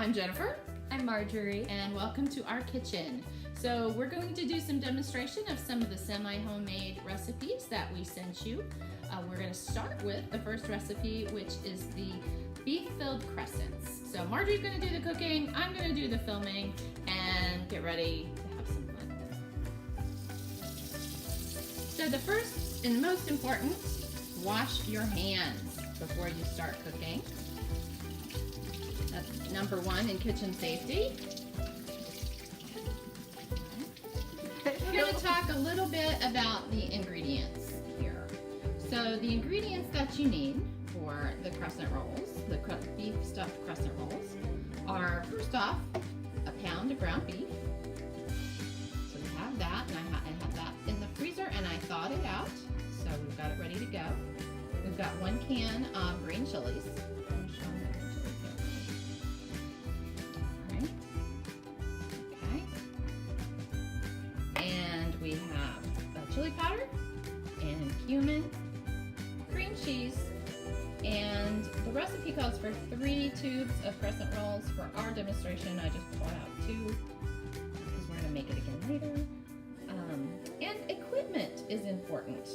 I'm Jennifer. I'm Marjorie. And welcome to our kitchen. So we're going to do some demonstration of some of the semi-homemade recipes that we sent you. We're going to start with the first recipe, which is the beef filled crescents. So Marjorie's going to do the cooking, I'm going to do the filming, and get ready to have some fun. So the first and most important, wash your hands before you start cooking. That's number one in kitchen safety. We're going to talk a little bit about the ingredients here. So the ingredients that you need for the crescent rolls, the beef stuffed crescent rolls, are first off, a pound of ground beef. So we have that, and I had that in the freezer and I thawed it out. So we've got it ready to go. We've got 1 can of green chilies. We have chili powder and cumin, cream cheese, and the recipe calls for 3 tubes of crescent rolls. For our demonstration, I just brought out 2 because we're going to make it again later. And equipment is important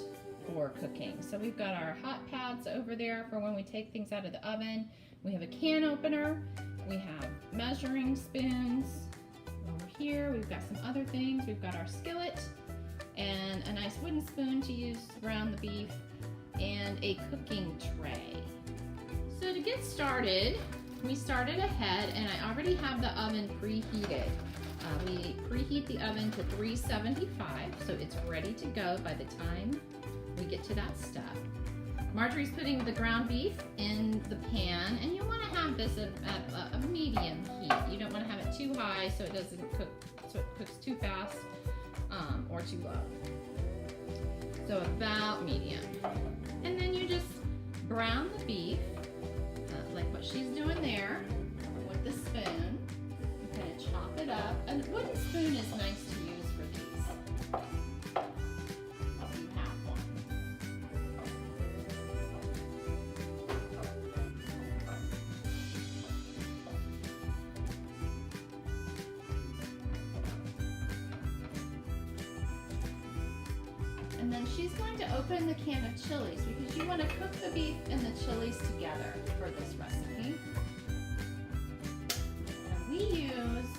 for cooking. So we've got our hot pads over there for when we take things out of the oven. We have a can opener. We have measuring spoons. Over here, we've got some other things. We've got our skillet and a nice wooden spoon to use to brown the beef, and a cooking tray. So to get started, we started ahead, and I already have the oven preheated. We preheat the oven to 375, so it's ready to go by the time we get to that step. Marjorie's putting the ground beef in the pan, and you want to have this at a medium heat. You don't want to have it too high so it doesn't cook, so it cooks too fast or too low. So about medium. And then you just brown the beef, like what she's doing there, with the spoon. You kind of chop it up. A wooden spoon is nice to use for these. If you have one. And then she's going to open the can of chilies because you want to cook the beef and the chilies together for this recipe. And we use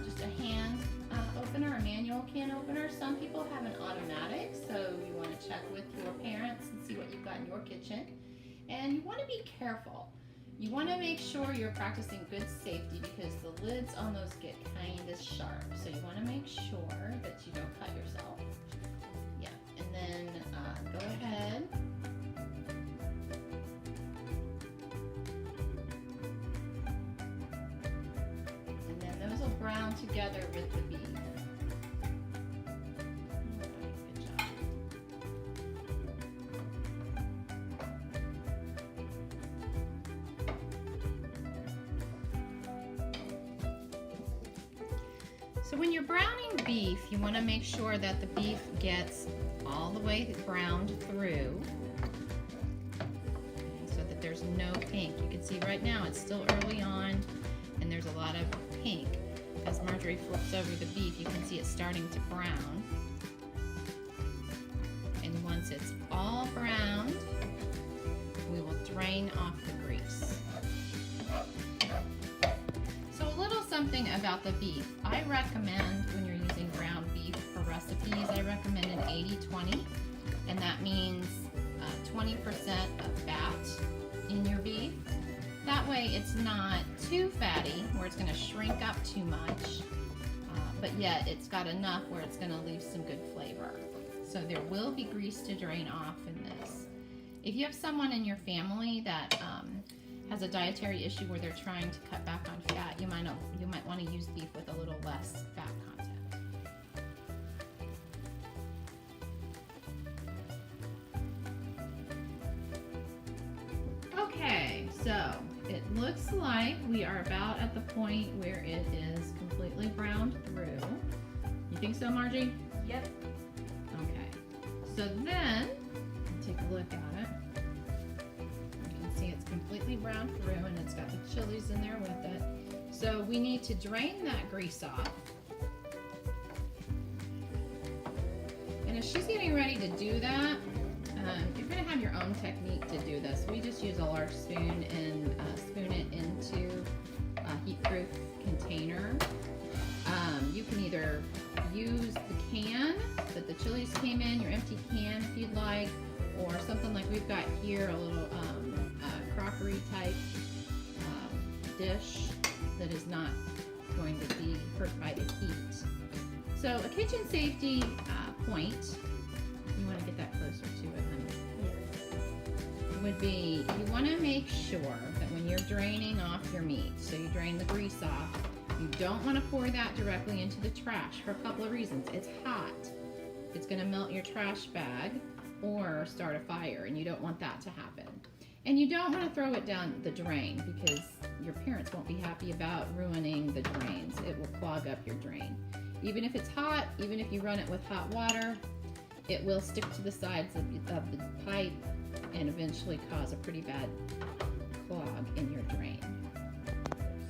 just a hand opener, a manual can opener. Some people have an automatic, so you want to check with your parents and see what you've got in your kitchen. And you want to be careful. You want to make sure you're practicing good safety because the lids on those get kind of sharp. So you want to make sure that you don't cut yourself. And then go ahead and then those will brown together with the beef. Good job. So when you're browning beef, you want to make sure that the beef gets all the way browned through so that there's no pink. You can see right now it's still early on and there's a lot of pink. As Marjorie flips over the beef, you can see it's starting to brown. And once it's all browned, we will drain off the grease. So a little something about the beef. I recommend when you're using ground beef for recipes, I recommend an 80-20, and that means 20% of fat in your beef. That way it's not too fatty where it's going to shrink up too much, but yet it's got enough where it's going to leave some good flavor. So there will be grease to drain off in this. If you have someone in your family that has a dietary issue where they're trying to cut back on fat, you might want to use beef with a little less fat content. Okay, so it looks like we are about at the point where it is completely browned through. You think so, Margie? Yep. Okay, so then take a look at it. You can see it's completely browned through and it's got the chilies in there with it. So we need to drain that grease off. And as she's getting ready to do that, you're going to have your own technique to do this. We just use a large spoon and spoon it into a heat-proof container. You can either use the can that the chilies came in, your empty can if you'd like, or something like we've got here, a little crockery type dish that is not going to be hurt by the heat. So a kitchen safety point, you want to get that closer to it, honey, would be you want to make sure that when you're draining off your meat, so you drain the grease off, you don't want to pour that directly into the trash for a couple of reasons. It's hot. It's going to melt your trash bag or start a fire, and you don't want that to happen. And you don't want to throw it down the drain because your parents won't be happy about ruining the drains. It will clog up your drain. Even if it's hot, even if you run it with hot water, it will stick to the sides of the pipe and eventually cause a pretty bad clog in your drain.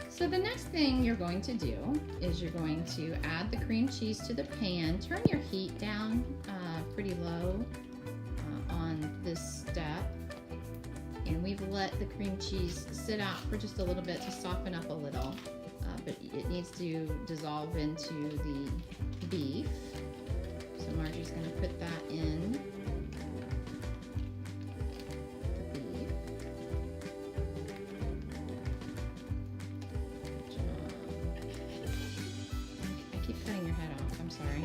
So the next thing you're going to do is you're going to add the cream cheese to the pan. Turn your heat down pretty low on this step. And we've let the cream cheese sit out for just a little bit to soften up a little. But it needs to dissolve into the beef. So Marjorie's going to put that in the beef. Good job. I keep cutting your head off. I'm sorry.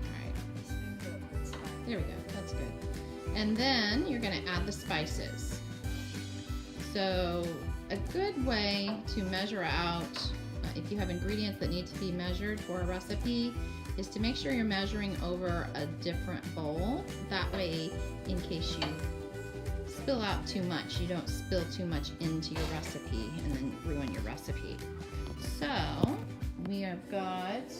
Alright. There we go. That's good. And then you're going to add the spices. So a good way to measure out, if you have ingredients that need to be measured for a recipe, is to make sure you're measuring over a different bowl. That way, in case you spill out too much, you don't spill too much into your recipe and then ruin your recipe. So we have got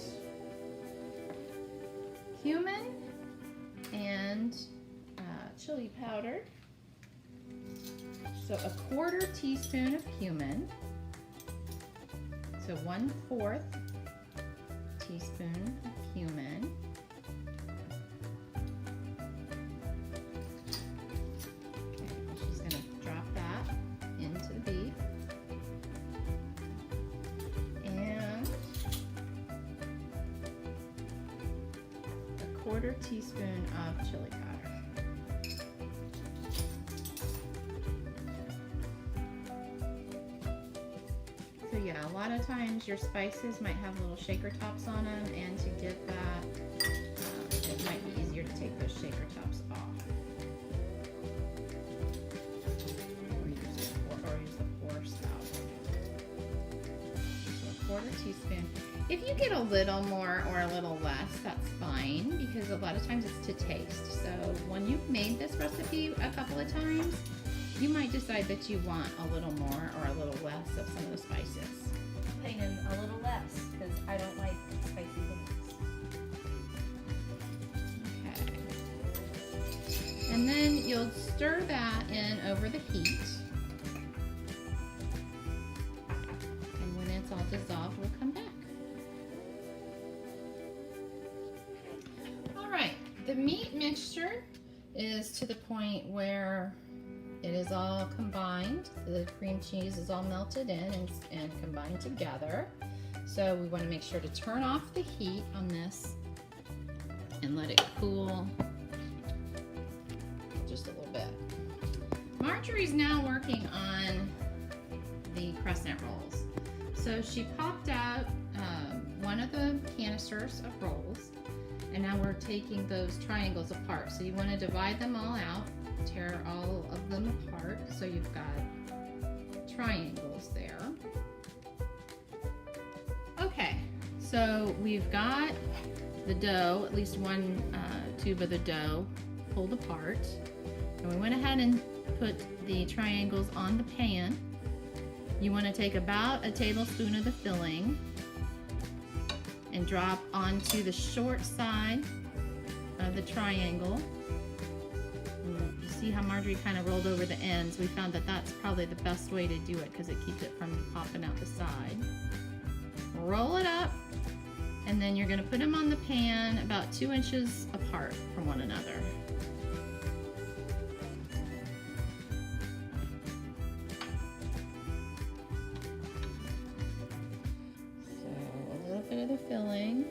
cumin and chili powder. So a 1/4 teaspoon of cumin. So 1/4 teaspoon of cumin. Okay, she's going to drop that into the beef. And a 1/4 teaspoon of chili powder. So yeah, a lot of times your spices might have little shaker tops on them, and to get that, it might be easier to take those shaker tops off. Or use the pour spout. So a 1/4 teaspoon. If you get a little more or a little less, that's fine, because a lot of times it's to taste. So when you've made this recipe a couple of times, you might decide that you want a little more or a little less of some of the spices. I'm putting in a little less because I don't like spicy things. Okay. And then you'll stir that in over the heat. And when it's all dissolved, we'll come back. All right, the meat mixture is to the point where it is all combined. The cream cheese is all melted in and combined together. So we want to make sure to turn off the heat on this and let it cool just a little bit. Marjorie's now working on the crescent rolls. So she popped out one of the canisters of rolls, and now we're taking those triangles apart. So you want to divide them all out. Tear all of them apart, so you've got triangles there. Okay, so we've got the dough, at least one tube of the dough pulled apart, and we went ahead and put the triangles on the pan. You want to take about a tablespoon of the filling and drop onto the short side of the triangle. You see see how Marjorie kind of rolled over the ends. We found that that's probably the best way to do it because it keeps it from popping out the side. Roll it up, and then you're gonna put them on the pan about 2 inches apart from one another. So a little bit of the filling.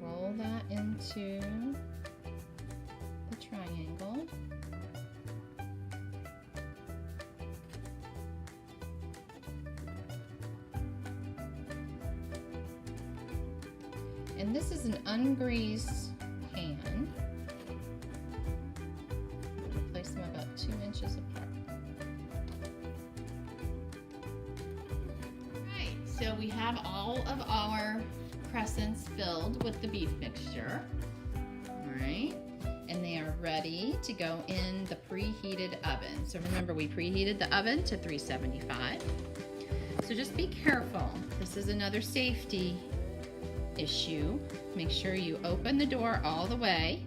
Roll that into the triangle. And this is an ungreased pan. I'm gonna place them about 2 inches apart. Alright, so we have all of our crescents filled with the beef mixture. Alright, and they are ready to go in the preheated oven. So remember, we preheated the oven to 375. So just be careful. This is another safety issue. Make sure you open the door all the way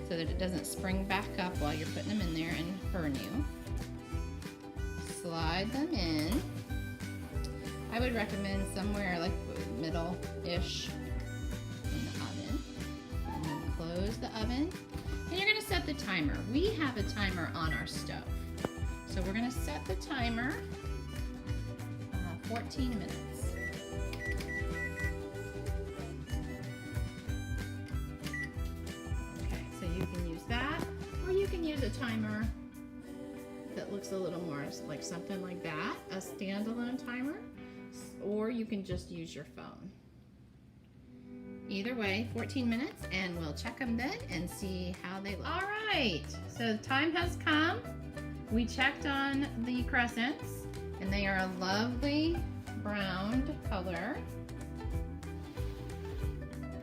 so that it doesn't spring back up while you're putting them in there and burn you. Slide them in. I would recommend somewhere like middle-ish in the oven. And then close the oven. And you're gonna set the timer. We have a timer on our stove. So we're gonna set the timer 14 minutes. Okay, so you can use that, or you can use a timer that looks a little more like something like that, a standalone timer, or you can just use your phone. Either way, 14 minutes, and we'll check them then and see how they look. All right, so the time has come. We checked on the crescents, and they are a lovely browned color.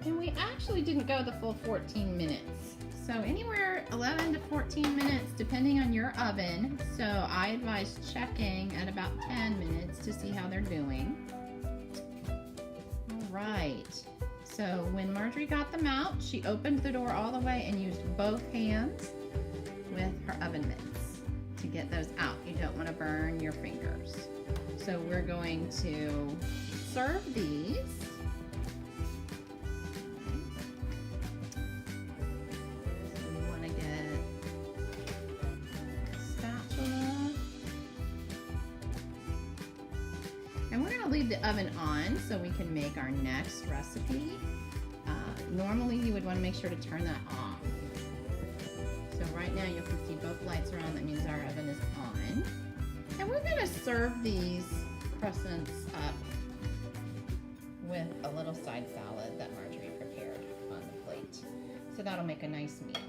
And we actually didn't go the full 14 minutes. So anywhere 11 to 14 minutes, depending on your oven. So I advise checking at about 10 minutes to see how they're doing. All right. So when Marjorie got them out, she opened the door all the way and used both hands with her oven mitts to get those out. You don't want to burn your fingers. So we're going to serve these. So we want to get a spatula. And we're going to leave the oven on so we can make our next recipe. Normally you would want to make sure to turn that off. So right now you can see both lights are on. That means our oven is on. And we're going to serve these crescents up with a little side salad that Marjorie prepared on the plate. So that'll make a nice meal.